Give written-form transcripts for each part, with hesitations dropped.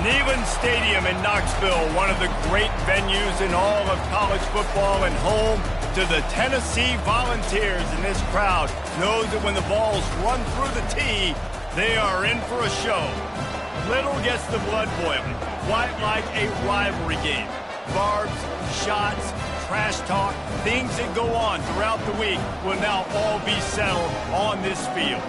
Neyland Stadium in Knoxville, one of the great venues in all of college football and home to the Tennessee Volunteers. And this crowd knows that when the balls run through the tee, they are in for a show. Little gets the blood boiling, quite like a rivalry game. Barbs, shots, trash talk, things that go on throughout the week will now all be settled on this field.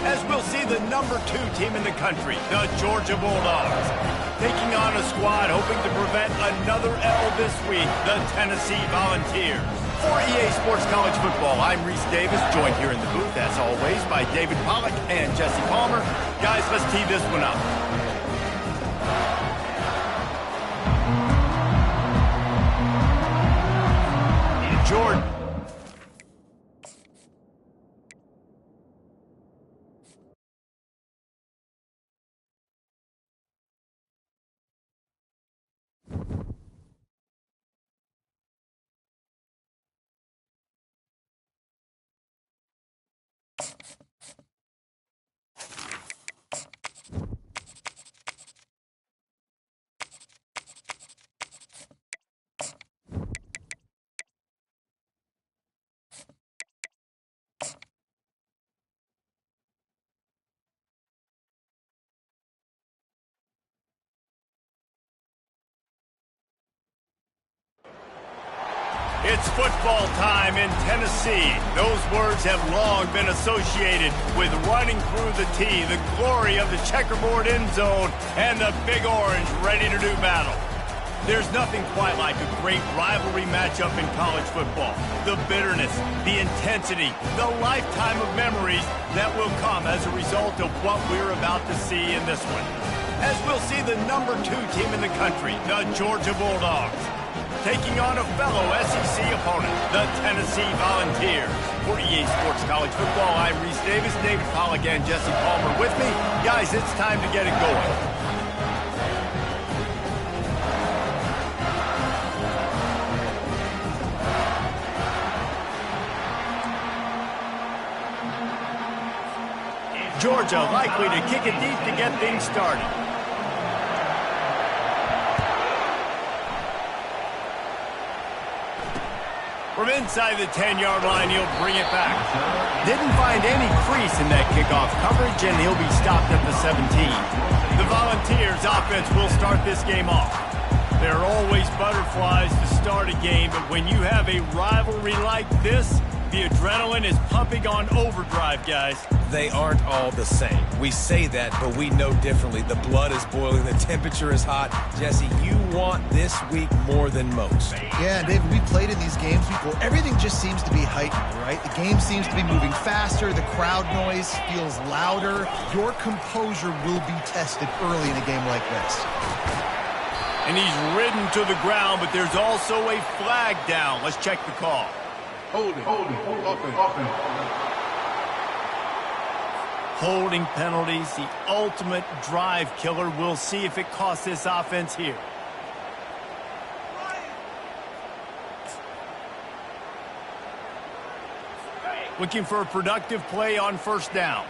As we'll see the number 2 team in the country, the Georgia Bulldogs, taking on a squad hoping to prevent another L this week, the Tennessee Volunteers. For EA Sports College Football, I'm Reese Davis, joined here in the booth, as always, by David Pollack and Jesse Palmer. Guys, let's tee this one up. Jordan. It's football time in Tennessee. Those words have long been associated with running through the tee, the glory of the checkerboard end zone, and the Big Orange ready to do battle. There's nothing quite like a great rivalry matchup in college football. The bitterness, the intensity, the lifetime of memories that will come as a result of what we're about to see in this one. As we'll see the number 2 team in the country, the Georgia Bulldogs, taking on a fellow SEC opponent, the Tennessee Volunteers. For EA Sports College Football, I'm Reese Davis, David Pollack, and Jesse Palmer with me. Guys, it's time to get it going. Georgia likely to kick it deep to get things started. From inside the 10-yard line, he'll bring it back. Didn't find any crease in that kickoff coverage, and he'll be stopped at the 17. The Volunteers offense will start this game off. There are always butterflies to start a game, but when you have a rivalry like this, the adrenaline is pumping on overdrive, guys. They aren't all the same. We say that, but we know differently. The blood is boiling. The temperature is hot. Jesse, you want this week more than most. Yeah, David, we played in these games before. Everything just seems to be heightened, right? The game seems to be moving faster. The crowd noise feels louder. Your composure will be tested early in a game like this. And he's ridden to the ground, but there's also a flag down. Let's check the call. Holding, offense. Holding penalties, the ultimate drive killer. We'll see if it costs this offense here. Looking for a productive play on first down.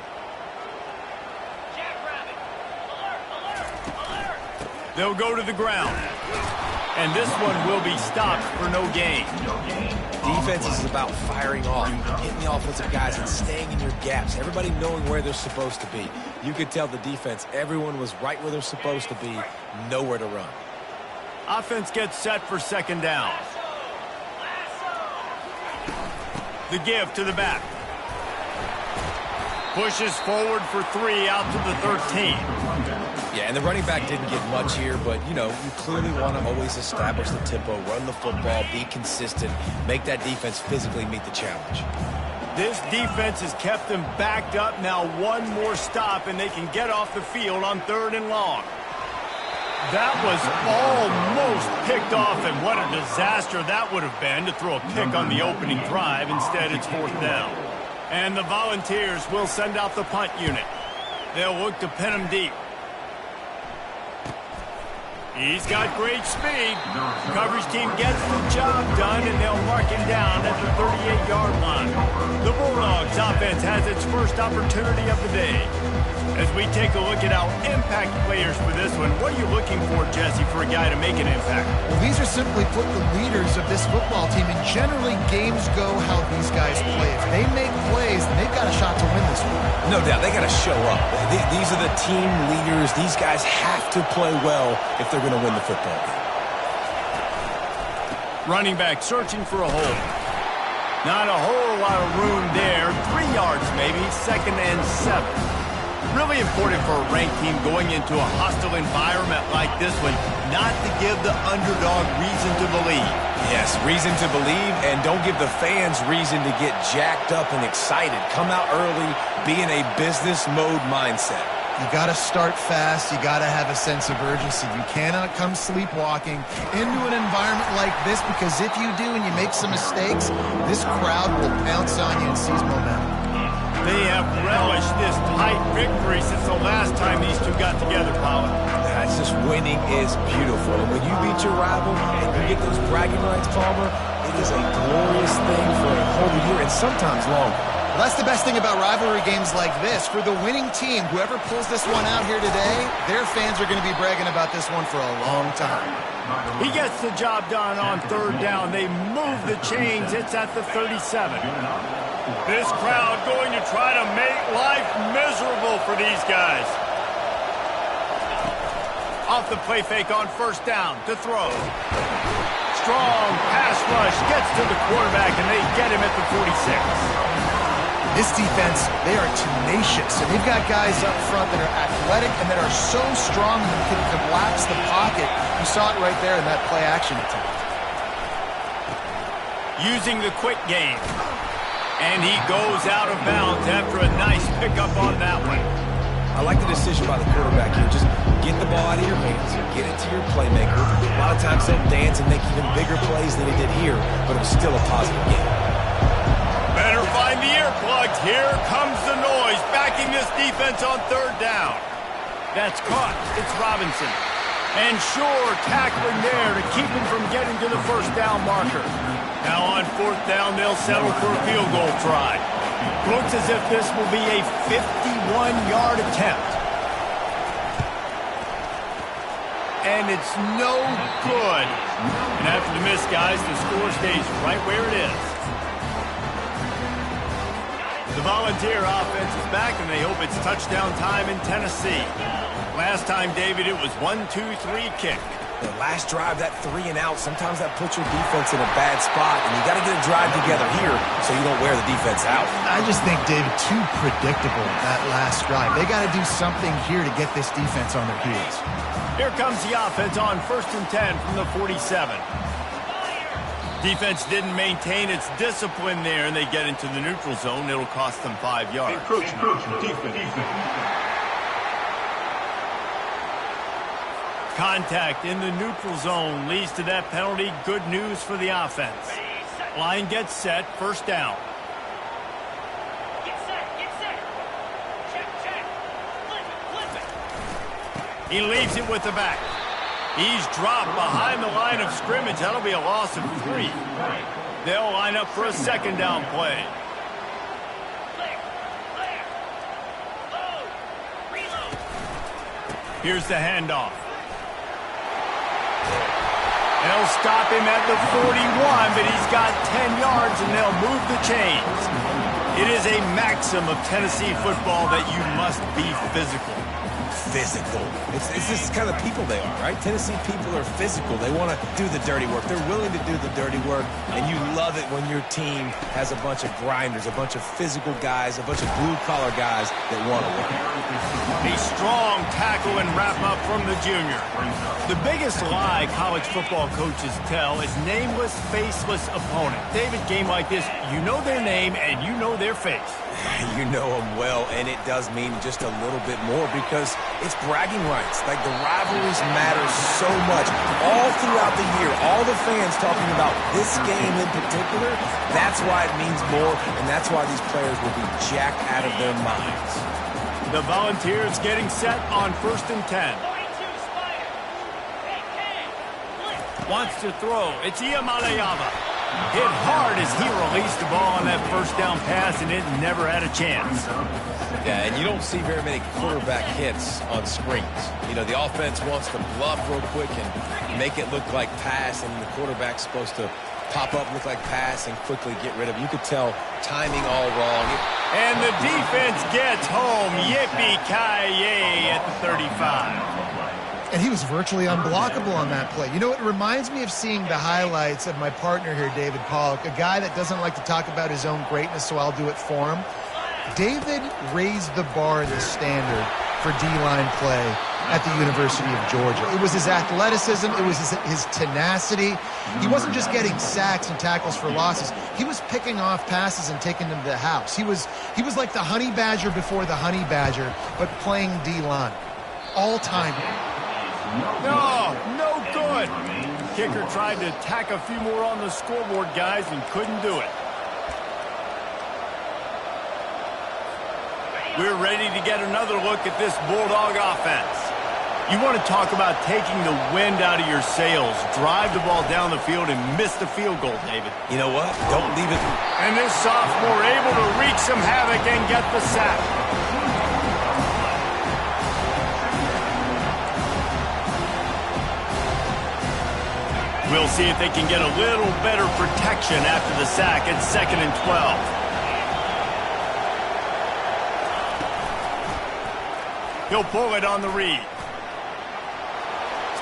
They'll go to the ground. And this one will be stopped for no gain. Defense is about firing off, hitting the offensive guys and staying in your gaps. Everybody knowing where they're supposed to be. You could tell the defense, everyone was right where they're supposed to be, nowhere to run. Offense gets set for second down. The give to the back. Pushes forward for 3 out to the 13. Yeah, and the running back didn't get much here, but, you know, you clearly want to always establish the tempo, run the football, be consistent, make that defense physically meet the challenge. This defense has kept them backed up. Now one more stop, and they can get off the field on 3rd and long. That was almost picked off, and what a disaster that would have been to throw a pick on the opening drive. Instead, it's 4th down. And the Volunteers will send out the punt unit. They'll look to pin them deep. He's got great speed. Coverage team gets the job done, and they'll mark him down at the 38-yard line. The Bulldogs offense has its first opportunity of the day. As we take a look at our impact players for this one, what are you looking for, Jesse, for a guy to make an impact? Well, these are simply put the leaders of this football team, and generally games go how these guys play. If they make plays, then they've got a shot to win this one. No doubt, they got to show up. These are the team leaders. These guys have to play well if they're going to win the football game. Running back searching for a hole. Not a whole lot of room there. 3 yards maybe, 2nd and 7. Really important for a ranked team going into a hostile environment like this one, not to give the underdog reason to believe. Yes, reason to believe, and don't give the fans reason to get jacked up and excited. Come out early, be in a business mode mindset. You got to start fast. You got to have a sense of urgency. You cannot come sleepwalking into an environment like this, because if you do and you make some mistakes, this crowd will pounce on you and seize momentum. They have relished this tight victory since the last time these two got together, Colin. It's just winning is beautiful. And when you beat your rival and you get those bragging rights, Palmer, it is a glorious thing for a whole year and sometimes longer. Well, that's the best thing about rivalry games like this. For the winning team, whoever pulls this one out here today, their fans are going to be bragging about this one for a long time. He gets the job done on 3rd down. They move the chains. It's at the 37. This crowd going to try to make life miserable for these guys. Off the play fake on 1st down to throw. Strong pass rush gets to the quarterback, and they get him at the 46. This defense, they are tenacious, and they've got guys up front that are athletic and that are so strong that can collapse the pocket. You saw it right there in that play-action attempt. Using the quick game. And he goes out of bounds after a nice pickup on that one. I like the decision by the quarterback here. Just get the ball out of your hands, get it to your playmaker. A lot of times they'll dance and make even bigger plays than he did here, but it was still a positive game. Better find the earplugs. Here comes the noise, backing this defense on 3rd down. That's caught. It's Robinson. And sure, tackling there to keep him from getting to the 1st down marker. Now on 4th down, they'll settle for a field goal try. Looks as if this will be a 51-yard attempt. And it's no good. And after the miss, guys, the score stays right where it is. The Volunteer offense is back, and they hope it's touchdown time in Tennessee. Last time, David, it was 1-2-3 kick. The last drive, that 3 and out, sometimes that puts your defense in a bad spot, and you got to get a drive together here so you don't wear the defense out. I just think, David, too predictable that last drive. They got to do something here to get this defense on their heels. Here comes the offense on 1st and 10 from the 47. Defense didn't maintain its discipline there, and they get into the neutral zone. It'll cost them 5 yards. Defense. Contact in the neutral zone leads to that penalty. Good news for the offense. Line gets set. 1st down. Get set. Check. Flip it. He leaves it with the back. He's dropped behind the line of scrimmage. That'll be a loss of 3. They'll line up for a 2nd down play. Clear. Load. Reload. Here's the handoff. They'll stop him at the 41, but he's got 10 yards, and they'll move the chains. It is a maxim of Tennessee football that you must be physical. Physical. It's this kind of people they are, right? Tennessee people are physical. They want to do the dirty work. They're willing to do the dirty work, and you love it when your team has a bunch of grinders, a bunch of physical guys, a bunch of blue-collar guys that want to win. A strong tackle and wrap-up from the junior. The biggest lie college football coaches tell is nameless, faceless opponent. David, game like this, you know their name and you know their face. You know them well, and it does mean just a little bit more because it's bragging rights. Like, the rivalries matter so much. All throughout the year, all the fans talking about this game in particular, that's why it means more, and that's why these players will be jacked out of their minds. The Volunteers getting set on 1st and 10. Wants to throw. It's Iamalayava. Hit hard as he released the ball on that first down pass, and it never had a chance. Yeah, and you don't see very many quarterback hits on screens. You know, the offense wants to bluff real quick and make it look like pass, and the quarterback's supposed to pop up, look like pass, and quickly get rid of it. You could tell timing all wrong. And the defense gets home. Yippee-ki-yay at the 35. And he was virtually unblockable on that play. You know, it reminds me of seeing the highlights of my partner here, David Pollock, a guy that doesn't like to talk about his own greatness, so I'll do it for him. David raised the bar in the standard for D-line play at the University of Georgia. It was his athleticism. It was his tenacity. He wasn't just getting sacks and tackles for losses. He was picking off passes and taking them to the house. He was like the honey badger before the honey badger, but playing D-line. All-time. No good. Kicker tried to tack a few more on the scoreboard, guys, and couldn't do it. We're ready to get another look at this Bulldog offense. You want to talk about taking the wind out of your sails. Drive the ball down the field and miss the field goal, David. You know what? Don't leave it. And this sophomore able to wreak some havoc and get the sack. We'll see if they can get a little better protection after the sack. It's 2nd and 12. He'll pull it on the read.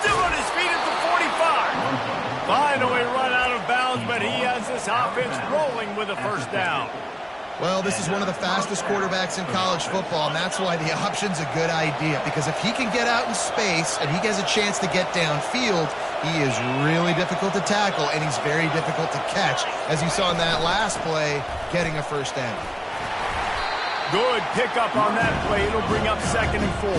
Still on his feet at the 45. Finally run out of bounds, but he has this offense rolling with a first down. Well, this is one of the fastest quarterbacks in college football, and that's why the option's a good idea. Because if he can get out in space and he has a chance to get downfield, he is really difficult to tackle, and he's very difficult to catch. As you saw in that last play, getting a first down. Good pickup on that play. It'll bring up 2nd and 4.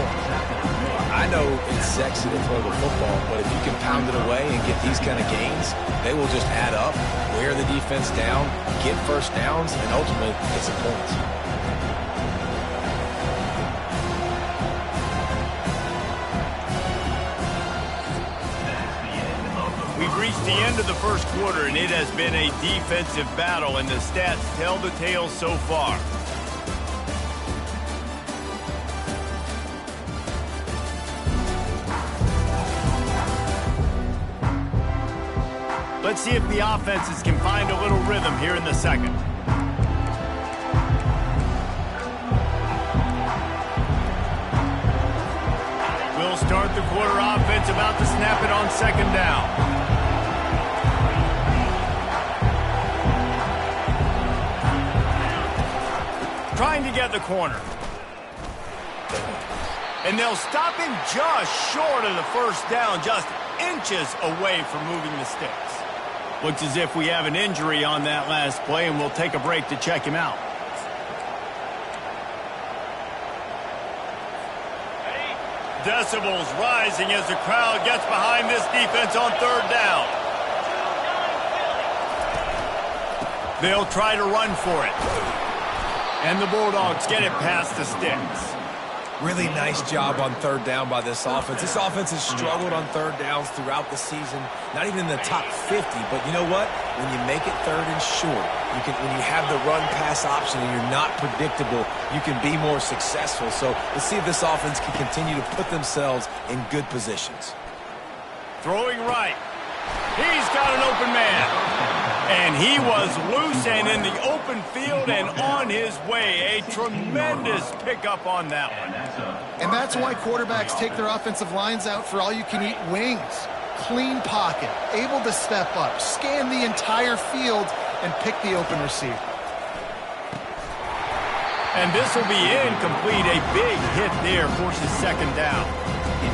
I know it's sexy to throw the football, but if you can pound it away and get these kind of gains, they will just add up, wear the defense down, get first downs, and ultimately get some points. We've reached the end of the first quarter, and it has been a defensive battle, and the stats tell the tale so far. Let's see if the offenses can find a little rhythm here in the second. We'll start the quarter offense about to snap it on 2nd down. Trying to get the corner. And they'll stop him just short of the first down, just inches away from moving the sticks. Looks as if we have an injury on that last play, and we'll take a break to check him out. Decibels rising as the crowd gets behind this defense on 3rd down. They'll try to run for it. And the Bulldogs get it past the sticks. Really nice job on 3rd down by this offense. This offense has struggled on 3rd downs throughout the season. Not even in the top 50, but you know what? When you make it 3rd and short, when you have the run-pass option and you're not predictable, you can be more successful. So let's see if this offense can continue to put themselves in good positions. Throwing right. He's got an open man. And he was loose and in the open field and on his way. A tremendous pickup on that one. And that's why quarterbacks take their offensive lines out for all-you-can-eat wings. Clean pocket, able to step up, scan the entire field, and pick the open receiver. And this will be incomplete. A big hit there forces 2nd down.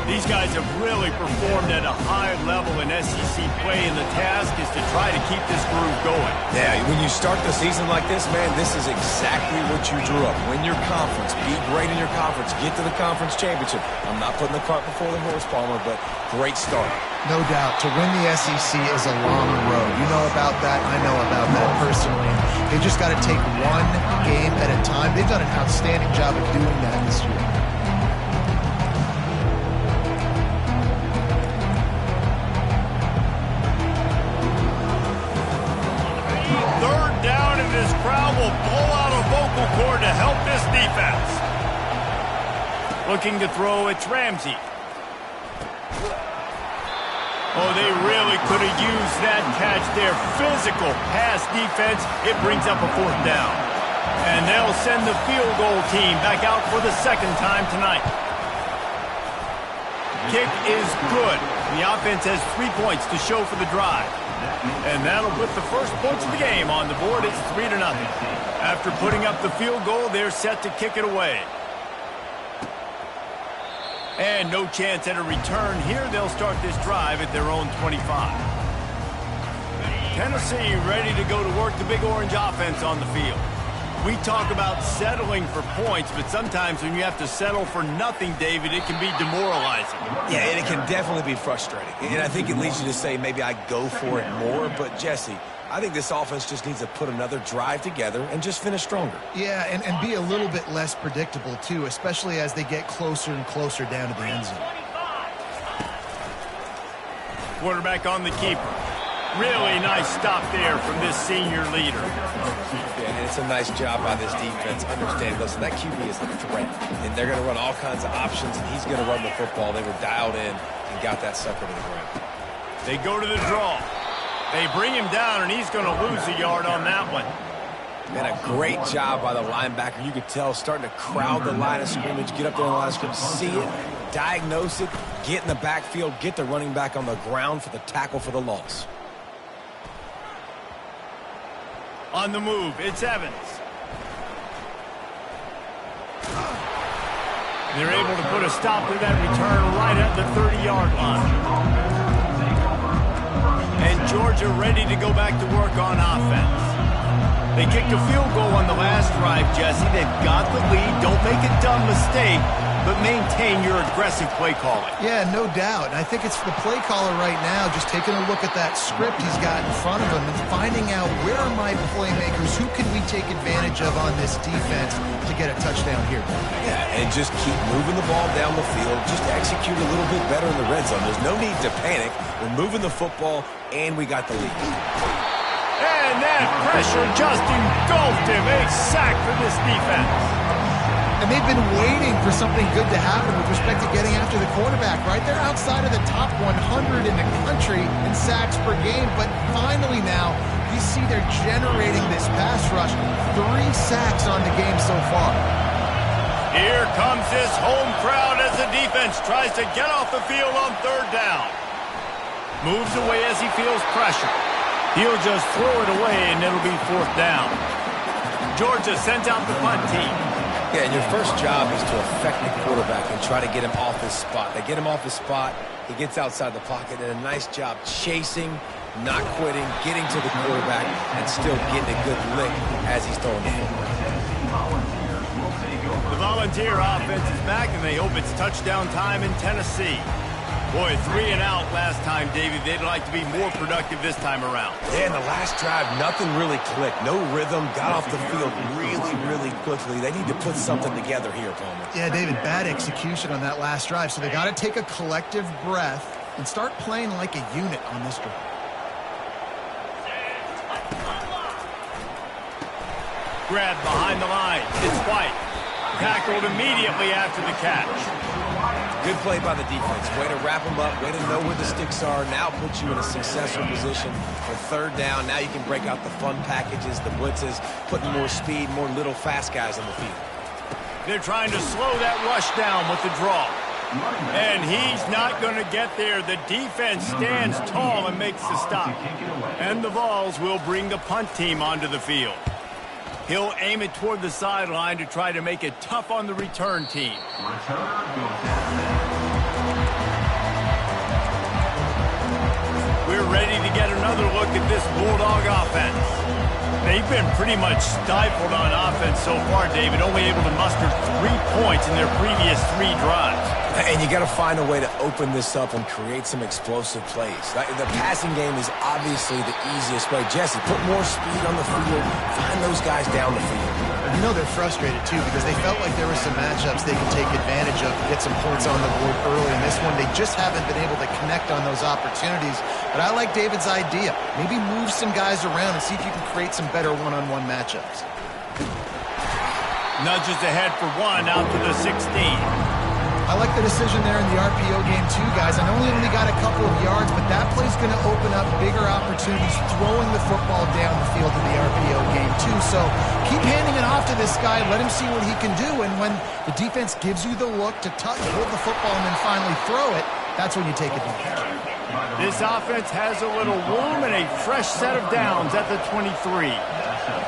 These guys have really performed at a high level in SEC play, and the task is to try to keep this groove going. Yeah, when you start the season like this, man, this is exactly what you drew up. Win your conference, be great in your conference, get to the conference championship. I'm not putting the cart before the horse, Palmer, but great start. No doubt. To win the SEC is a long road. You know about that. I know about that personally. They've just got to take one game at a time. They've done an outstanding job of doing that this year. Looking to throw, it's Ramsey. Oh, they really could have used that catch there. Physical pass defense. It brings up a 4th down. And they'll send the field goal team back out for the 2nd time tonight. Kick is good. The offense has 3 points to show for the drive. And that'll put the first points of the game on the board. It's 3-0. After putting up the field goal, they're set to kick it away. And no chance at a return here. They'll start this drive at their own 25. Tennessee ready to go to work the Big Orange offense on the field. We talk about settling for points, but sometimes when you have to settle for nothing, David, it can be demoralizing. Yeah, and it can definitely be frustrating. And I think it leads you to say maybe I go for it more. But, Jesse, I think this offense just needs to put another drive together and just finish stronger. Yeah, and be a little bit less predictable, too, especially as they get closer and closer down to the end zone. Quarterback on the keeper. Really nice stop there from this senior leader. Yeah, and it's a nice job by this defense. Understand, listen, that QB is a threat, and they're going to run all kinds of options, and he's going to run the football. They were dialed in and got that sucker to the ground. They go to the draw. They bring him down, and he's going to lose a yard on that one. And a great job by the linebacker. You could tell starting to crowd the line of scrimmage, get up there in the line of scrimmage, see it, diagnose it, get in the backfield, get the running back on the ground for the tackle for the loss. On the move, it's Evans. They're able to put a stop to that return right at the 30-yard line. And Georgia ready to go back to work on offense. They kicked a field goal on the last drive, Jesse. They've got the lead. Don't make a dumb mistake, but maintain your aggressive play calling. Yeah, no doubt. And I think it's the play caller right now just taking a look at that script he's got in front of him and finding out where are my playmakers, who can we take advantage of on this defense to get a touchdown here. Yeah, and just keep moving the ball down the field. Just execute a little bit better in the red zone. There's no need to panic. We're moving the football, and we got the lead. And that pressure just engulfed him. A sack for this defense. And they've been waiting for something good to happen with respect to getting after the quarterback, right? They're outside of the top 100 in the country in sacks per game, but finally now you see they're generating this pass rush. 3 sacks on the game so far. Here comes this home crowd as the defense tries to get off the field on 3rd down. Moves away as he feels pressure. He'll just throw it away, and it'll be 4th down. Georgia sends out the punt team. Yeah, and your first job is to affect the quarterback and try to get him off his spot. They get him off his spot, he gets outside the pocket, and a nice job chasing, not quitting, getting to the quarterback, and still getting a good lick as he's throwing the football. The Volunteer offense is back, and they hope it's touchdown time in Tennessee. Boy, 3 and out last time, David. They'd like to be more productive this time around. Yeah, in the last drive, nothing really clicked. No rhythm, got off the field really, really quickly. They need to put something together here, Palmer. Yeah, David, bad execution on that last drive. So they got to take a collective breath and start playing like a unit on this drive. Grabbed behind the line. It's White. Tackled immediately after the catch. Good play by the defense. Way to wrap them up. Way to know where the sticks are. Now puts you in a successful position for 3rd down. Now you can break out the fun packages, the blitzes, putting more speed, more little fast guys on the field. They're trying to slow that rush down with the draw. And he's not going to get there. The defense stands tall and makes the stop. And the Vols will bring the punt team onto the field. He'll aim it toward the sideline to try to make it tough on the return team. We're ready to get another look at this Bulldog offense. They've been pretty much stifled on offense so far, David, only able to muster 3 points in their previous 3 drives. And you got to find a way to open this up and create some explosive plays. The passing game is obviously the easiest way. Jesse, put more speed on the field. Find those guys down the field. You know they're frustrated, too, because they felt like there were some matchups they could take advantage of to get some points on the board early. In this one, they just haven't been able to connect on those opportunities. But I like David's idea. Maybe move some guys around and see if you can create some better one-on-one matchups. Nudges ahead for 1 out to the 16. I like the decision there in the RPO game too, guys. I know he only got a couple of yards, but that play's going to open up bigger opportunities throwing the football down the field in the RPO game too. So keep handing it off to this guy. Let him see what he can do. And when the defense gives you the look to hold the football and then finally throw it, that's when you take advantage. This offense has a little room and a fresh set of downs at the 23.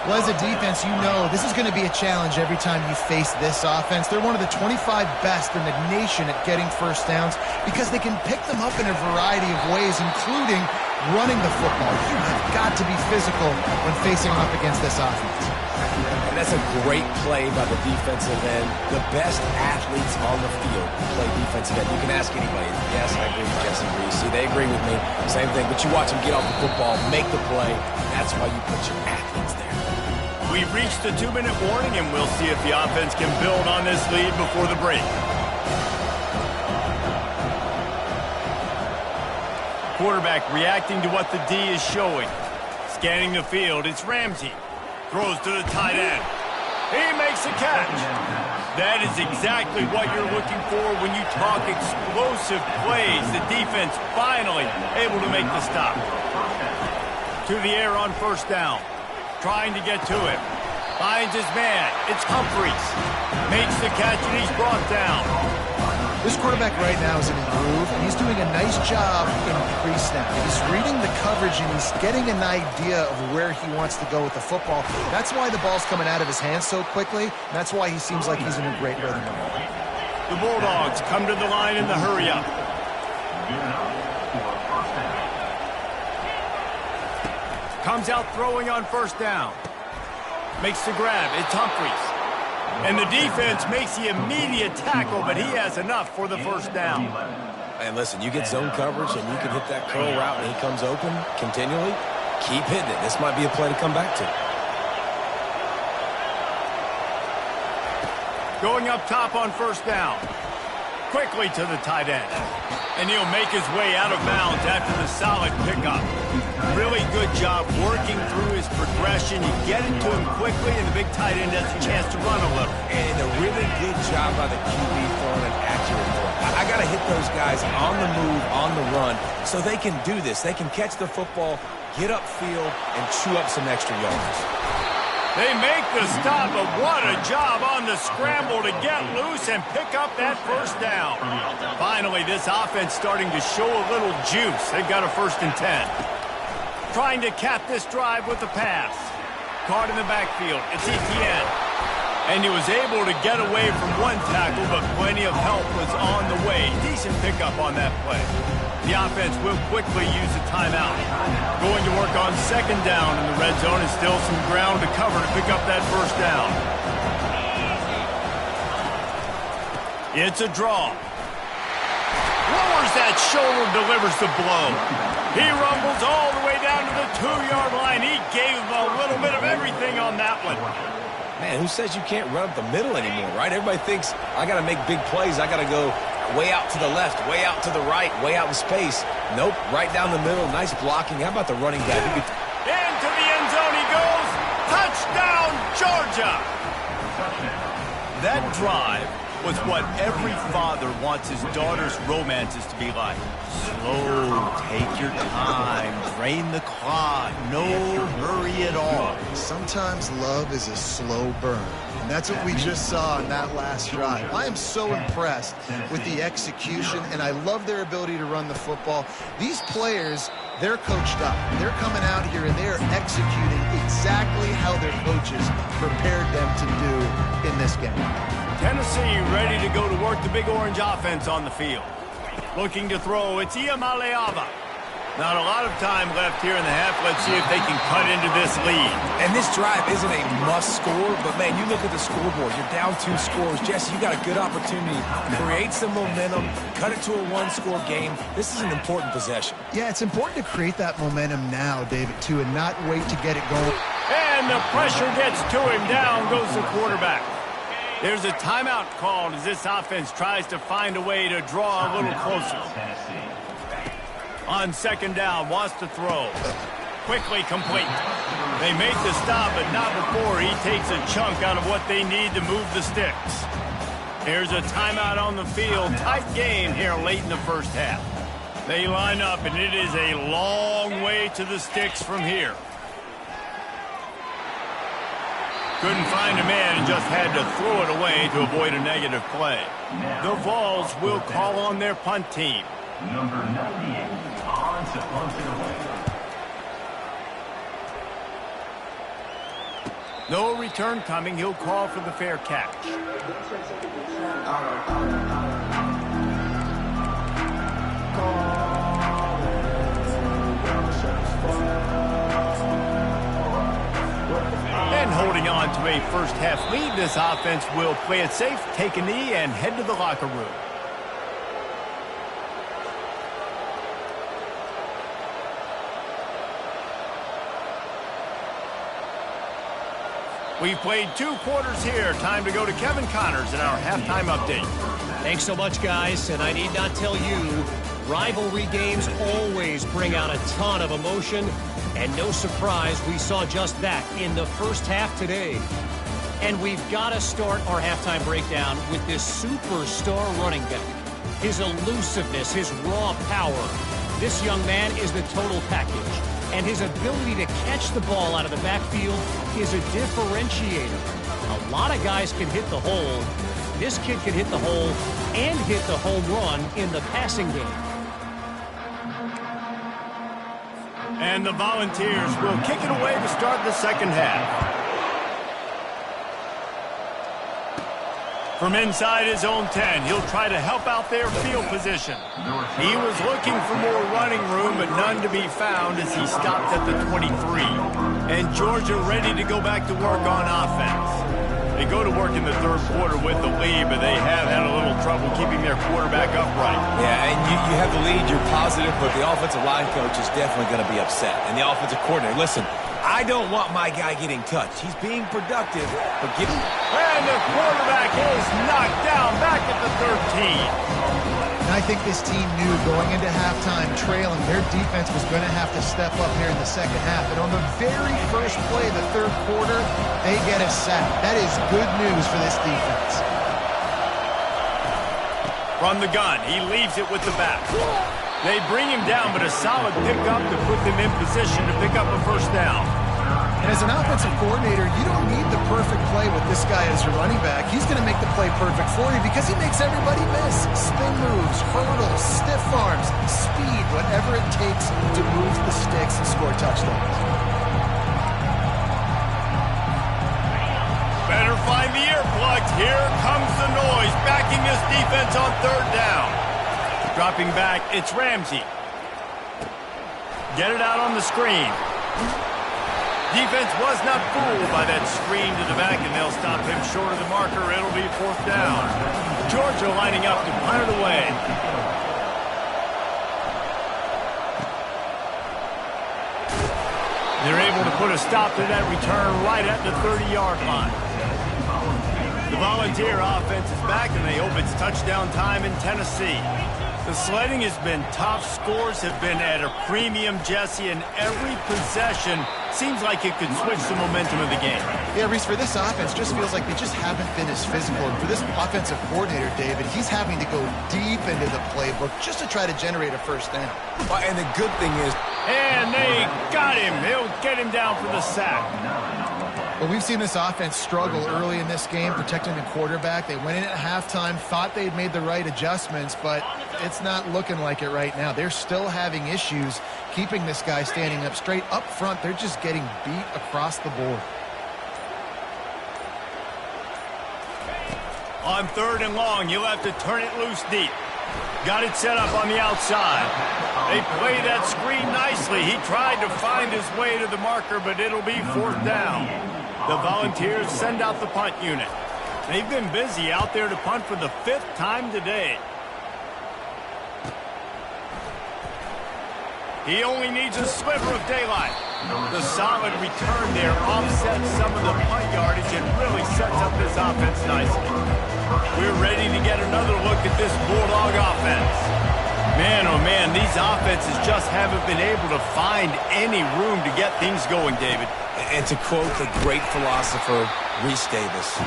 Well, as a defense, you know this is going to be a challenge every time you face this offense. They're one of the 25 best in the nation at getting first downs because they can pick them up in a variety of ways, including running the football. You have got to be physical when facing off against this offense. And that's a great play by the defensive end. The best athletes on the field play defensive end. You can ask anybody. Yes, I agree with Jesse Reese. See, they agree with me. Same thing. But you watch them get off the football, make the play. That's why you put your athletes there. We've reached the 2-minute warning, and we'll see if the offense can build on this lead before the break. Quarterback reacting to what the D is showing. Scanning the field, it's Ramsey. Throws to the tight end. He makes a catch. That is exactly what you're looking for when you talk explosive plays. The defense finally able to make the stop. To the air on first down. Trying to get to him. Finds his man. It's Humphries. Makes the catch and he's brought down. This quarterback right now is in a groove, and he's doing a nice job in pre-snap. He's reading the coverage, and he's getting an idea of where he wants to go with the football. That's why the ball's coming out of his hands so quickly, and that's why he seems like he's in a great rhythm. The Bulldogs come to the line in the hurry-up. Comes out throwing on first down. Makes the grab. It's Humphries. And the defense makes the immediate tackle, but he has enough for the first down. And listen, you get zone coverage and you can hit that curl route and he comes open continually. Keep hitting it. This might be a play to come back to. Going up top on first down. Quickly to the tight end. And he'll make his way out of bounds after the solid pickup. Really good job working through his progression. You get it to him quickly, and the big tight end has a chance to run a little. And a really good job by the QB throwing an accurate throw. I got to hit those guys on the move, on the run, so they can do this. They can catch the football, get upfield, and chew up some extra yards. They make the stop, but what a job on the scramble to get loose and pick up that first down. Finally, this offense starting to show a little juice. They've got a 1st and 10. Trying to cap this drive with the pass. Caught in the backfield. It's Etienne. And he was able to get away from one tackle, but plenty of help was on the way. Decent pickup on that play. The offense will quickly use a timeout. Going to work on 2nd down in the red zone, and still some ground to cover to pick up that first down. It's a draw. Lowers that shoulder, delivers the blow. He rumbles all the way down to the 2-yard line. He gave him a little bit of everything on that one. Man, who says you can't run up the middle anymore, right? Everybody thinks, I got to make big plays. I got to go way out to the left, way out to the right, way out in space. Nope, right down the middle. Nice blocking. How about the running back? Into the end zone he goes. Touchdown, Georgia. That drive was what every father wants his daughter's romances to be like. Slow, take your time, drain the clock, no hurry at all. Sometimes love is a slow burn, and that's what we just saw in that last drive. I am so impressed with the execution, and I love their ability to run the football. These players, they're coached up. They're coming out here, and they're executing exactly how their coaches prepared them to do in this game. Tennessee ready to go to work the Big Orange offense on the field. Looking to throw, it's Iamaleava. Not a lot of time left here in the half. Let's see if they can cut into this lead. And this drive isn't a must score, but man, you look at the scoreboard. You're down 2 scores. Jesse, you got a good opportunity. Create some momentum. Cut it to a 1-score game. This is an important possession. Yeah, it's important to create that momentum now, David, too, and not wait to get it going. And the pressure gets to him. Down goes the quarterback. There's a timeout called as this offense tries to find a way to draw a little closer. On 2nd down, wants to throw. Quickly complete. They make the stop, but not before he takes a chunk out of what they need to move the sticks. Here's a timeout on the field. Tight game here late in the first half. They line up, and it is a long way to the sticks from here. Couldn't find a man and just had to throw it away to avoid a negative play. The Vols will call on their punt team. Number 98 on to punt it away. No return coming. He'll call for the fair catch. And holding on to a first-half lead, this offense will play it safe, take a knee, and head to the locker room. We've played 2 quarters here. Time to go to Kevin Connors in our halftime update. Thanks so much, guys. And I need not tell you, rivalry games always bring out a ton of emotion. And no surprise, we saw just that in the first half today. And we've got to start our halftime breakdown with this superstar running back. His elusiveness, his raw power. This young man is the total package. And his ability to catch the ball out of the backfield is a differentiator. A lot of guys can hit the hole. This kid can hit the hole and hit the home run in the passing game. And the Volunteers will kick it away to start the second half. From inside his own 10, he'll try to help out their field position. He was looking for more running room, but none to be found as he stopped at the 23. And Georgia ready to go back to work on offense. They go to work in the third quarter with the lead, but they have had a little trouble keeping their quarterback upright. Yeah, and you have the lead, you're positive, but the offensive line coach is definitely going to be upset. And the offensive coordinator, listen, I don't want my guy getting touched. He's being productive, but getting... And the quarterback is knocked down back at the 13. And I think this team knew going into halftime trailing, their defense was going to have to step up here in the second half. And on the very first play of the third quarter, they get a sack. That is good news for this defense. From the gun, he leaves it with the back. They bring him down, but a solid pickup to put them in position to pick up a first down. And as an offensive coordinator, you don't need the perfect play with this guy as your running back. He's going to make the play perfect for you because he makes everybody miss. Spin moves, hurdles, stiff arms, speed, whatever it takes to move the sticks and score touchdowns. Better find the earplugs. Here comes the noise, backing this defense on third down. Dropping back, it's Ramsey. Get it out on the screen. Defense was not fooled by that screen to the back, and they'll stop him short of the marker. It'll be fourth down. Georgia lining up to punt it away. They're able to put a stop to that return right at the 30-yard line. The Volunteer offense is back, and they hope it's touchdown time in Tennessee. The sledding has been tough. Scores have been at a premium, Jesse, and every possession seems like it could switch the momentum of the game. Yeah, Reese, for this offense, just feels like they just haven't been as physical. And for this offensive coordinator, David, he's having to go deep into the playbook just to try to generate a first down. And the good thing is... And they got him. They'll get him down for the sack. Well, we've seen this offense struggle early in this game, protecting the quarterback. They went in at halftime, thought they'd made the right adjustments, but it's not looking like it right now. They're still having issues keeping this guy standing up straight. Up front, they're just getting beat across the board. On third and long, you'll have to turn it loose deep. Got it set up on the outside. They play that screen nicely. He tried to find his way to the marker, but it'll be fourth down. The Volunteers send out the punt unit. They've been busy out there to punt for the 5th time today. He only needs a sliver of daylight. The solid return there offsets some of the punt yardage and really sets up this offense nicely. We're ready to get another look at this Bulldog offense. Man, oh man, these offenses just haven't been able to find any room to get things going, David. And to quote the great philosopher, Reese Davis,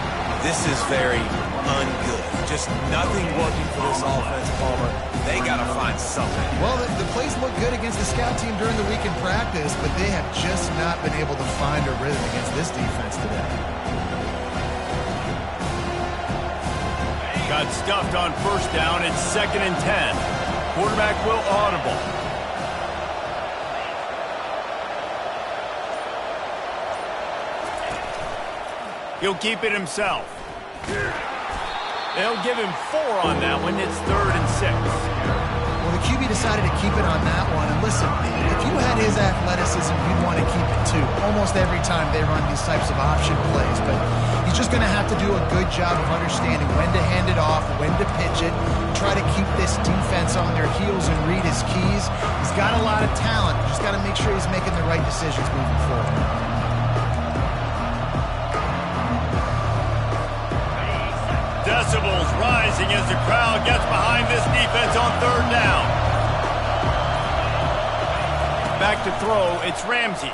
this is very ungood. Just nothing working for this offense, Palmer. They got to find something. Well, the plays look good against the scout team during the week in practice, but they have just not been able to find a rhythm against this defense today. Got stuffed on first down. It's 2nd and 10. Quarterback will audible. He'll keep it himself. They'll give him 4 on that one. It's 3rd and 6. Well, the QB decided to keep it on that one. And listen, if you had his athleticism, you'd want to keep it too. Almost every time they run these types of option plays. But he's just going to have to do a good job of understanding when to hand it off, when to pitch it, try to keep this defense on their heels and read his keys. He's got a lot of talent. Just got to make sure he's making the right decisions moving forward. Decibels rising as the crowd gets behind this defense on 3rd down. Back to throw, it's Ramsey.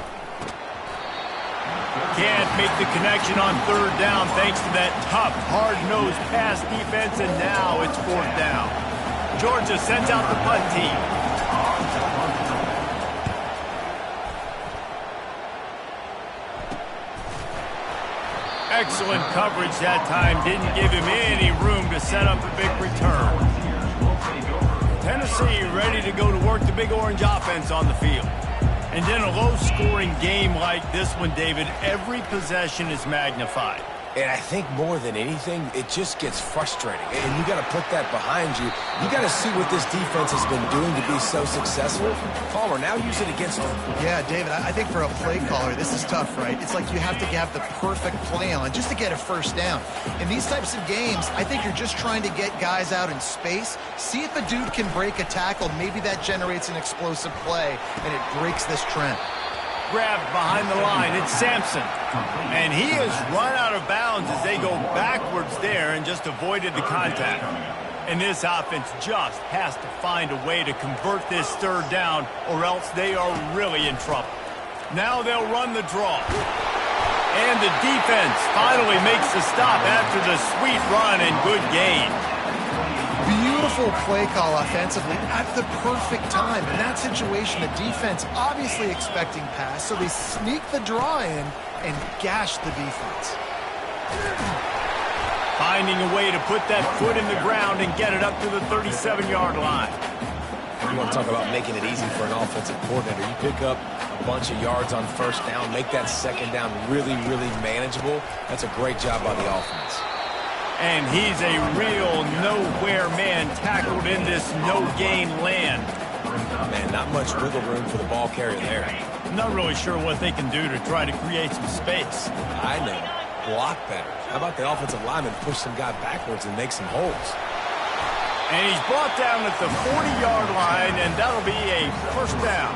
Can't make the connection on 3rd down thanks to that tough, hard-nosed pass defense, and now it's 4th down. Georgia sends out the punt team. Excellent coverage that time. Didn't give him any room to set up a big return. Tennessee ready to go to work the Big Orange offense on the field. And in a low-scoring game like this one, David, every possession is magnified. And I think more than anything, it just gets frustrating. And you got to put that behind you. You got to see what this defense has been doing to be so successful. Palmer, now use it against them. Yeah, David, I think for a play caller, this is tough, right? It's like you have to have the perfect play on just to get a first down. In these types of games, I think you're just trying to get guys out in space, see if a dude can break a tackle. Maybe that generates an explosive play, and it breaks this trend. Grabbed behind the line, it's Sampson. And he has run out of bounds as they go backwards there and just avoided the contact. And this offense just has to find a way to convert this 3rd down, or else they are really in trouble. Now they'll run the draw. And the defense finally makes the stop after the sweet run and good gain. Beautiful play call offensively at the perfect time. In that situation, the defense obviously expecting pass, so they sneak the draw in and gash the defense. Finding a way to put that foot in the ground and get it up to the 37-yard line. You want to talk about making it easy for an offensive coordinator. You pick up a bunch of yards on first down, make that 2nd down really, really manageable. That's a great job by the offense. And he's a real nowhere man tackled in this no-gain land. Man, not much wiggle room for the ball carrier there. Not really sure what they can do to try to create some space. I know. Block better. How about the offensive lineman push some guy backwards and make some holes? And he's brought down at the 40-yard line, and that'll be a first down.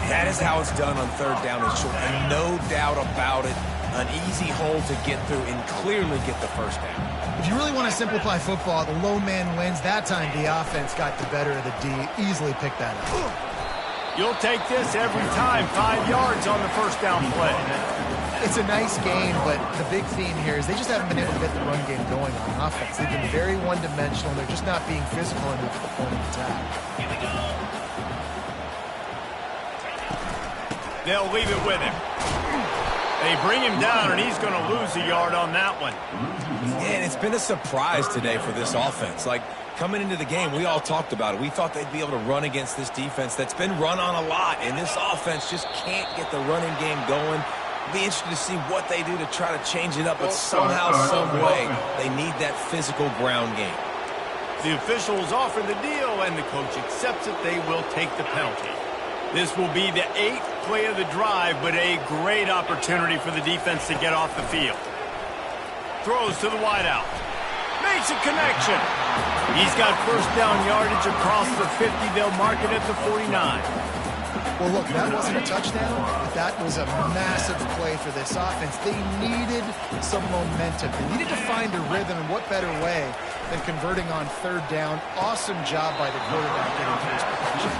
That is how it's done on 3rd down and short. And no doubt about it, an easy hole to get through and clearly get the first down. If you really want to simplify football, the low man wins. That time the offense got the better of the D. Easily picked that up. You'll take this every time. 5 yards on the first down play. It's a nice game, but the big theme here is they just haven't been able to get the run game going on offense. They've been very one-dimensional. They're just not being physical enough at the point of attack. They'll leave it with him. They bring him down, and he's going to lose a yard on that one. And it's been a surprise today for this offense. Like, coming into the game, we all talked about it. We thought they'd be able to run against this defense that's been run on a lot, and this offense just can't get the running game going. It'll be interesting to see what they do to try to change it up, but somehow, some way, they need that physical ground game. The officials offer the deal, and the coach accepts it. They will take the penalty. This will be the 8th play of the drive, but a great opportunity for the defense to get off the field. Throws to the wideout. Makes a connection. He's got first down yardage across the 50. They'll mark it at the 49. Well, look, that wasn't a touchdown, but that was a massive play for this offense. They needed some momentum. They needed to find a rhythm, and what better way than converting on 3rd down. Awesome job by the quarterback getting to his position.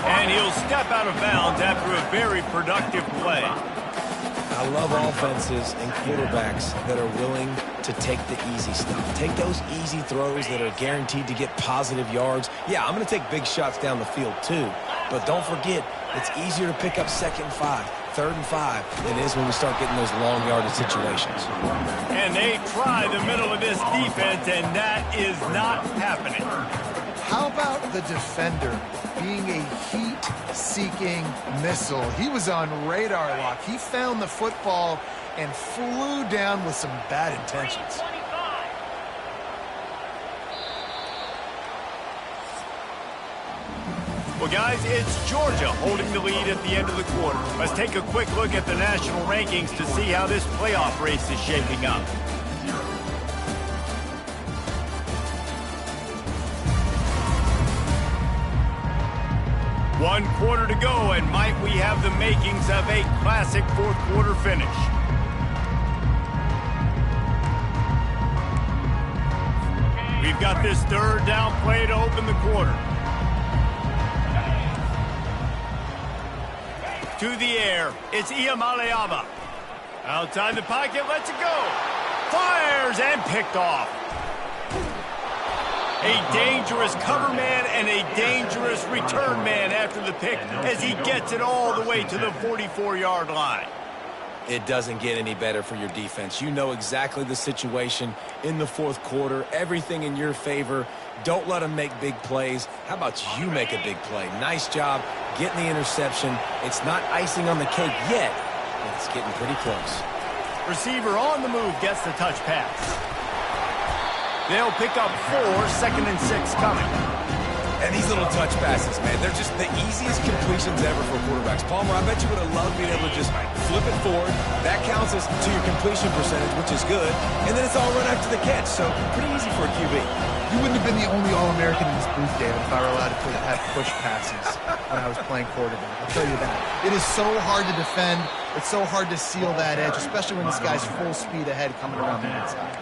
And he'll step out of bounds after a very productive play. I love offenses and quarterbacks that are willing to take the easy stuff. Take those easy throws that are guaranteed to get positive yards. Yeah, I'm going to take big shots down the field too. But don't forget, it's easier to pick up 2nd and 5, 3rd and 5 than it is when we start getting those long yardage situations. And they try the middle of this defense, and that is not happening. How about the defender being a heat-seeking missile? He was on radar lock. He found the football and flew down with some bad intentions. Well, guys, it's Georgia holding the lead at the end of the quarter. Let's take a quick look at the national rankings to see how this playoff race is shaping up. One quarter to go, and might we have the makings of a classic fourth quarter finish. We've got this 3rd down play to open the quarter. To the air, it's Iamaleava. Outside the pocket, lets it go. Fires and picked off. A dangerous cover man and a dangerous return man after the pick as he gets it all the way to the 44-yard line. It doesn't get any better for your defense. You know exactly the situation in the 4th quarter, everything in your favor. Don't let them make big plays. How about you make a big play? Nice job getting the interception. It's not icing on the cake yet, but it's getting pretty close. Receiver on the move gets the touch pass. They'll pick up 4, 2nd and 6 coming. And these little touch passes, man, they're just the easiest completions ever for quarterbacks. Palmer, I bet you would have loved being able to just flip it forward. That counts as to your completion percentage, which is good. And then it's all run after the catch, so pretty easy for a QB. You wouldn't have been the only All-American in this booth, David, if I were allowed to have push passes when I was playing quarterback. I'll tell you that. It is so hard to defend. It's so hard to seal that edge, especially when this guy's full speed ahead coming around the inside.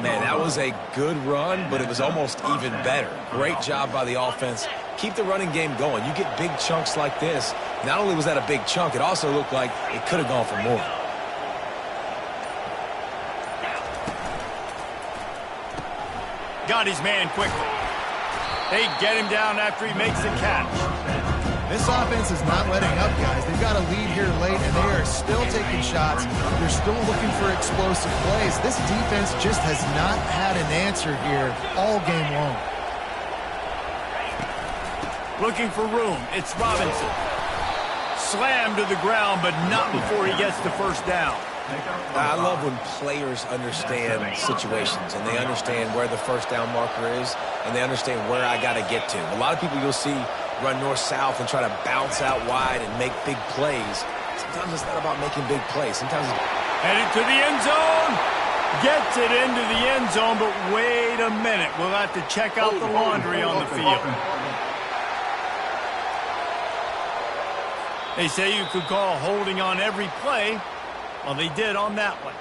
Man, that was a good run, but it was almost even better. Great job by the offense. Keep the running game going. You get big chunks like this. Not only was that a big chunk, it also looked like it could have gone for more. Got his man quickly. They get him down after he makes the catch. This offense is not letting up, guys. They've got a lead here late, and they are still taking shots. They're still looking for explosive plays. This defense just has not had an answer here all game long. Looking for room. It's Robinson. Slammed to the ground, but not before he gets the 1st down. I love when players understand situations and they understand where the 1st down marker is and they understand where I got to get to. A lot of people you'll see run north-south and try to bounce out wide and make big plays. Sometimes it's not about making big plays. Sometimes it's... Headed to the end zone. Gets it into the end zone, but wait a minute. We'll have to check out the laundry on the field. They say you could call holding on every play. Well, they did on that one.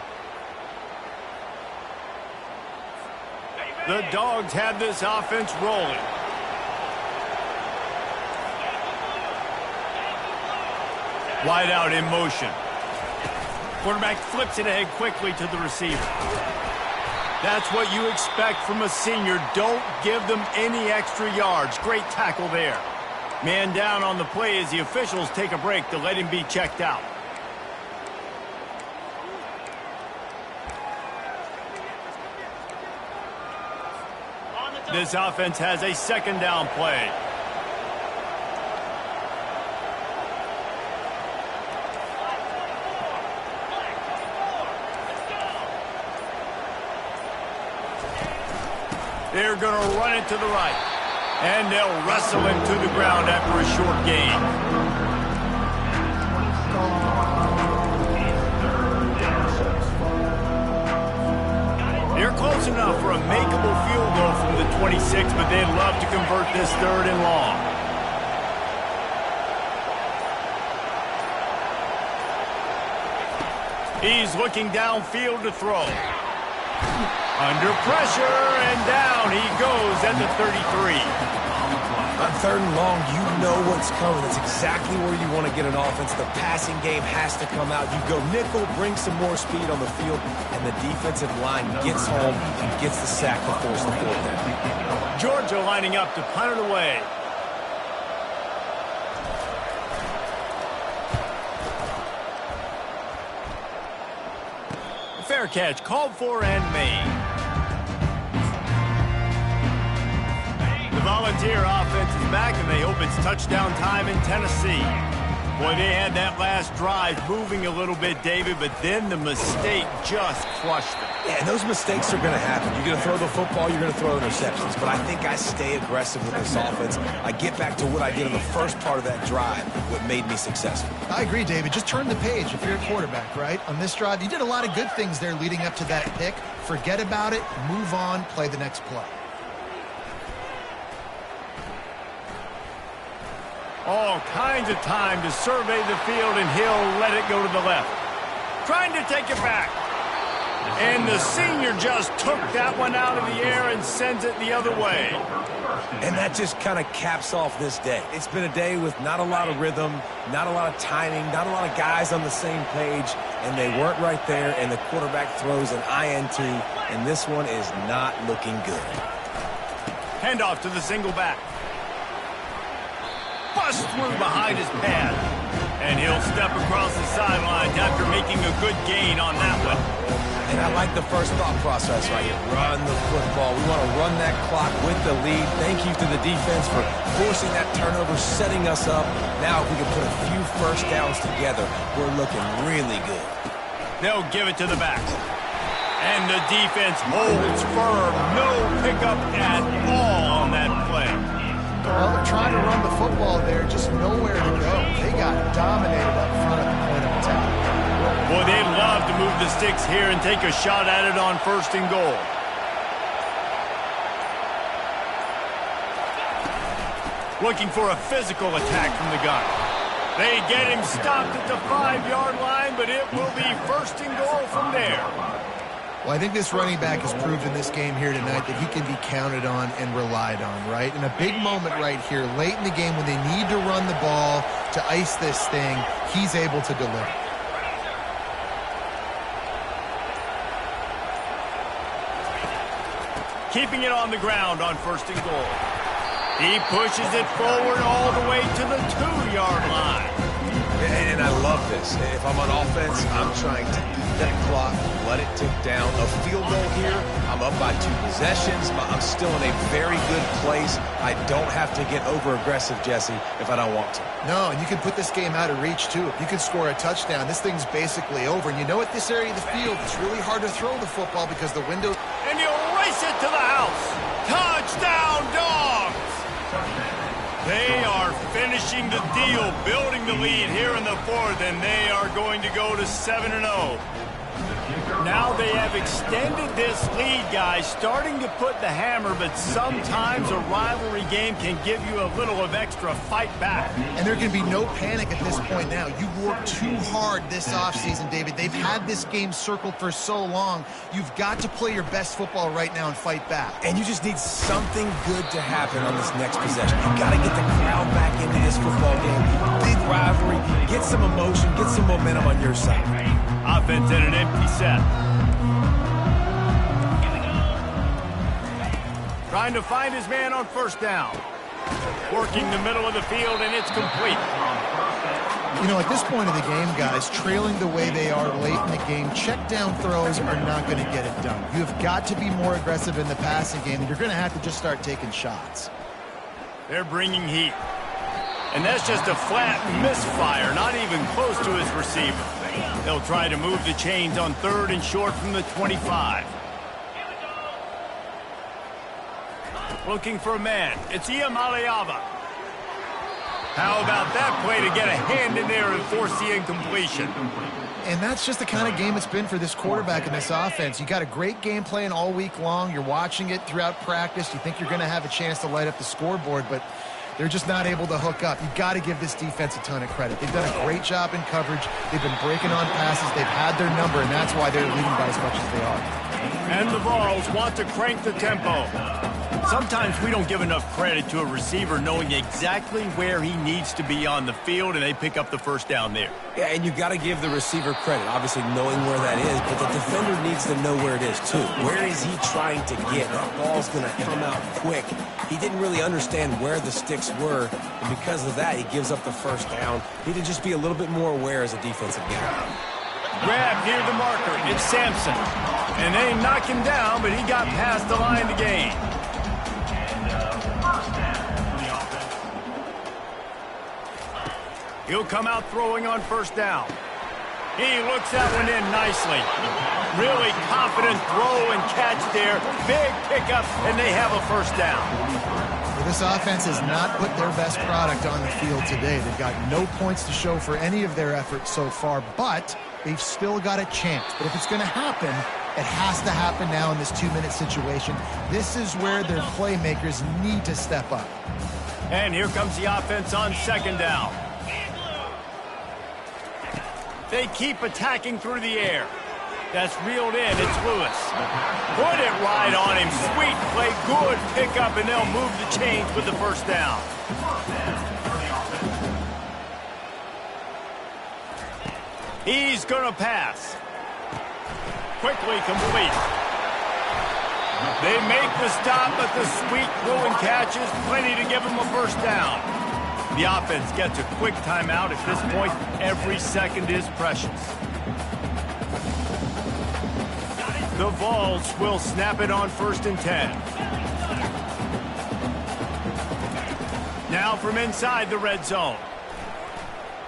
The Dogs have this offense rolling. Wide out in motion. Quarterback flips it ahead quickly to the receiver. That's what you expect from a senior. Don't give them any extra yards. Great tackle there. Man down on the play as the officials take a break to let him be checked out. This offense has a 2nd down play. They're going to run it to the right. And they'll wrestle him to the ground after a short gain. They're close enough for a makeable field goal from the 26, but they'd love to convert this 3rd and long. He's looking downfield to throw. Under pressure, and down he goes at the 33. On 3rd and long, you know what's coming. That's exactly where you want to get an offense. The passing game has to come out. You go nickel, bring some more speed on the field, and the defensive line gets home and gets the sack to force the 4th down. Georgia lining up to punt it away. Fair catch, called for and made. The Volunteer offense is back, and they hope it's touchdown time in Tennessee. Boy, they had that last drive moving a little bit, David, but then the mistake just crushed them. Yeah, and those mistakes are going to happen. You're going to throw the football, you're going to throw interceptions. But I think I stay aggressive with this offense. I get back to what I did in the first part of that drive, what made me successful. I agree, David. Just turn the page if you're a quarterback, right? On this drive, you did a lot of good things there leading up to that pick. Forget about it, move on, play the next play. All kinds of time to survey the field, and he'll let it go to the left. Trying to take it back. And the senior just took that one out of the air and sends it the other way. And that just kind of caps off this day. It's been a day with not a lot of rhythm, not a lot of timing, not a lot of guys on the same page, and they weren't right there, and the quarterback throws an INT, and this one is not looking good. Handoff to the single back. Bust through behind his pad. And he'll step across the sidelines after making a good gain on that one. And I like the first thought process right here. Run the football. We want to run that clock with the lead. Thank you to the defense for forcing that turnover, setting us up. Now if we can put a few first downs together, we're looking really good. They'll give it to the backs. And the defense holds firm. No pickup at all on that play. Well, they're trying to run the football there, just nowhere to go. They got dominated up front at the point of attack. Boy, they'd love to move the sticks here and take a shot at it on 1st and goal. Looking for a physical attack from the gun. They get him stopped at the 5-yard line, but it will be 1st and goal from there. Well, I think this running back has proved in this game here tonight that he can be counted on and relied on, right? In a big moment right here, late in the game when they need to run the ball to ice this thing, he's able to deliver. Keeping it on the ground on 1st and goal. He pushes it forward all the way to the 2-yard line. And I love this. If I'm on offense, I'm trying to eat that clock, let it tick down. A field goal here, I'm up by 2 possessions. I'm still in a very good place. I don't have to get over-aggressive, Jesse, if I don't want to. No, and you can put this game out of reach, too. If you can score a touchdown, this thing's basically over. And you know at this area of the field, it's really hard to throw the football because the window... And he'll race it to the house. Touchdown, Dogs! They are finishing the deal, building the lead here in the 4th, and they are going to go to 7-0. Now they have extended this lead, guys, starting to put the hammer, but sometimes a rivalry game can give you a little of extra fight back. And there can be no panic at this point now. You've worked too hard this offseason, David. They've had this game circled for so long. You've got to play your best football right now and fight back. And you just need something good to happen on this next possession. You've got to get the crowd back into this football game. Big rivalry. Get some emotion. Get some momentum on your side. Offense in an empty set. Trying to find his man on 1st down. Working the middle of the field, and it's complete. You know, at this point of the game, guys, trailing the way they are late in the game, check down throws are not going to get it done. You've got to be more aggressive in the passing game, and you're going to have to just start taking shots. They're bringing heat. And that's just a flat misfire, not even close to his receiver. They'll try to move the chains on 3rd and short from the 25. Looking for a man. It's Iamaleava. How about that play to get a hand in there and force the incompletion? And that's just the kind of game it's been for this quarterback in this offense. You got a great game plan all week long. You're watching it throughout practice. You think you're going to have a chance to light up the scoreboard, but they're just not able to hook up. You've got to give this defense a ton of credit. They've done a great job in coverage. They've been breaking on passes. They've had their number, and that's why they're leading by as much as they are. And the Vols want to crank the tempo. Sometimes we don't give enough credit to a receiver knowing exactly where he needs to be on the field, and they pick up the first down there. Yeah, and you got to give the receiver credit, obviously knowing where that is, but the defender needs to know where it is too. Where is he trying to get? That ball's going to come out quick. He didn't really understand where the sticks were, and because of that, he gives up the first down. He need to just be a little bit more aware as a defensive guy. Grab near the marker. It's Sampson. And they knock him down, but he got past the line to gain. He'll come out throwing on first down. He looks that one in nicely. Really confident throw and catch there. Big pickup, and they have a first down. Well, this offense has not put their best product on the field today. They've got no points to show for any of their efforts so far, but they've still got a chance. But if it's going to happen, it has to happen now in this 2-minute situation. This is where their playmakers need to step up. And here comes the offense on second down. They keep attacking through the air. That's reeled in. It's Lewis. Put it right on him. Sweet play. Good pickup, and they'll move the chains with the first down. He's going to pass. Quickly complete. They make the stop, but the sweet throw and catch is plenty to give them a first down. The offense gets a quick timeout. At this point, every second is precious. The Vols will snap it on 1st and 10. Now from inside the red zone.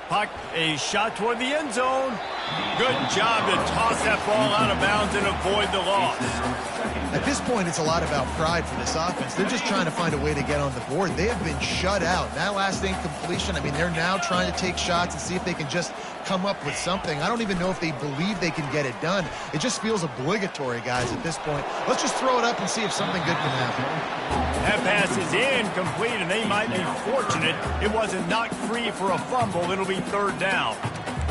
Puck, a shot toward the end zone. Good job to toss that ball out of bounds and avoid the loss. At this point, it's a lot about pride for this offense. They're just trying to find a way to get on the board. They have been shut out. That last incompletion, I mean, they're now trying to take shots and see if they can just come up with something. I don't even know if they believe they can get it done. It just feels obligatory, guys, at this point. Let's just throw it up and see if something good can happen. That pass is incomplete, and they might be fortunate it wasn't knocked free for a fumble. It'll be 3rd down.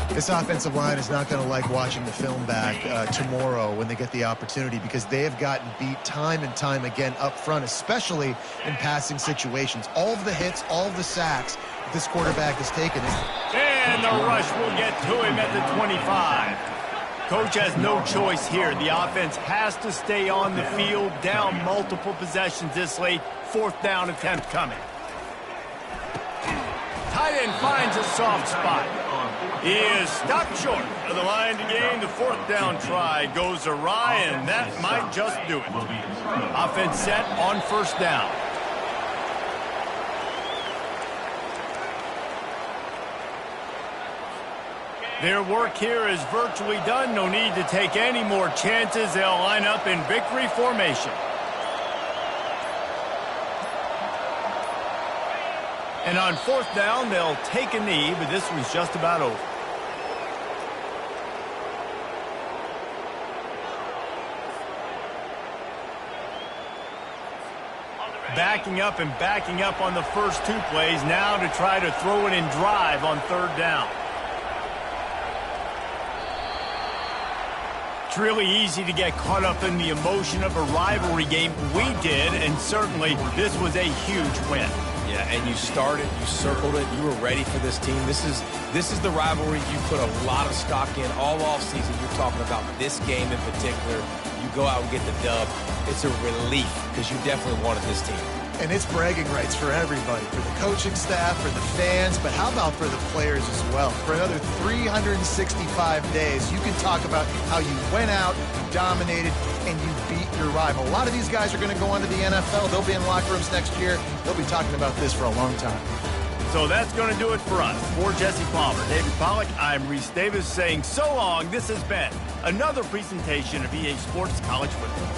This offensive line is not going to like watching the film back tomorrow when they get the opportunity, because they have gotten beat time and time again up front, especially in passing situations. All of the hits, all of the sacks this quarterback has taken. And the rush will get to him at the 25. Coach has no choice here. The offense has to stay on the field, down multiple possessions this late. 4th down attempt coming. Tight end finds a soft spot. He is stopped short of the line to gain. The 4th down try goes awry, and that might just do it. Offense set on 1st down. Their work here is virtually done. No need to take any more chances. They'll line up in victory formation. And on 4th down, they'll take a knee, but this one's just about over. Backing up and backing up on the first 2 plays, now to try to throw it in drive on 3rd down. It's really easy to get caught up in the emotion of a rivalry game. We did, and certainly this was a huge win. Yeah, and you started, you circled it, you were ready for this team. This is the rivalry you put a lot of stock in all offseason. You're talking about this game in particular. You go out and get the dub. It's a relief because you definitely wanted this team. And it's bragging rights for everybody, for the coaching staff, for the fans, but how about for the players as well? For another 365 days, you can talk about how you went out, you dominated, and you beat your rival. A lot of these guys are going to go on to the NFL. They'll be in locker rooms next year. They'll be talking about this for a long time. So that's going to do it for us. For Jesse Palmer, David Pollack, I'm Reese Davis saying so long. This has been another presentation of EA Sports College Football.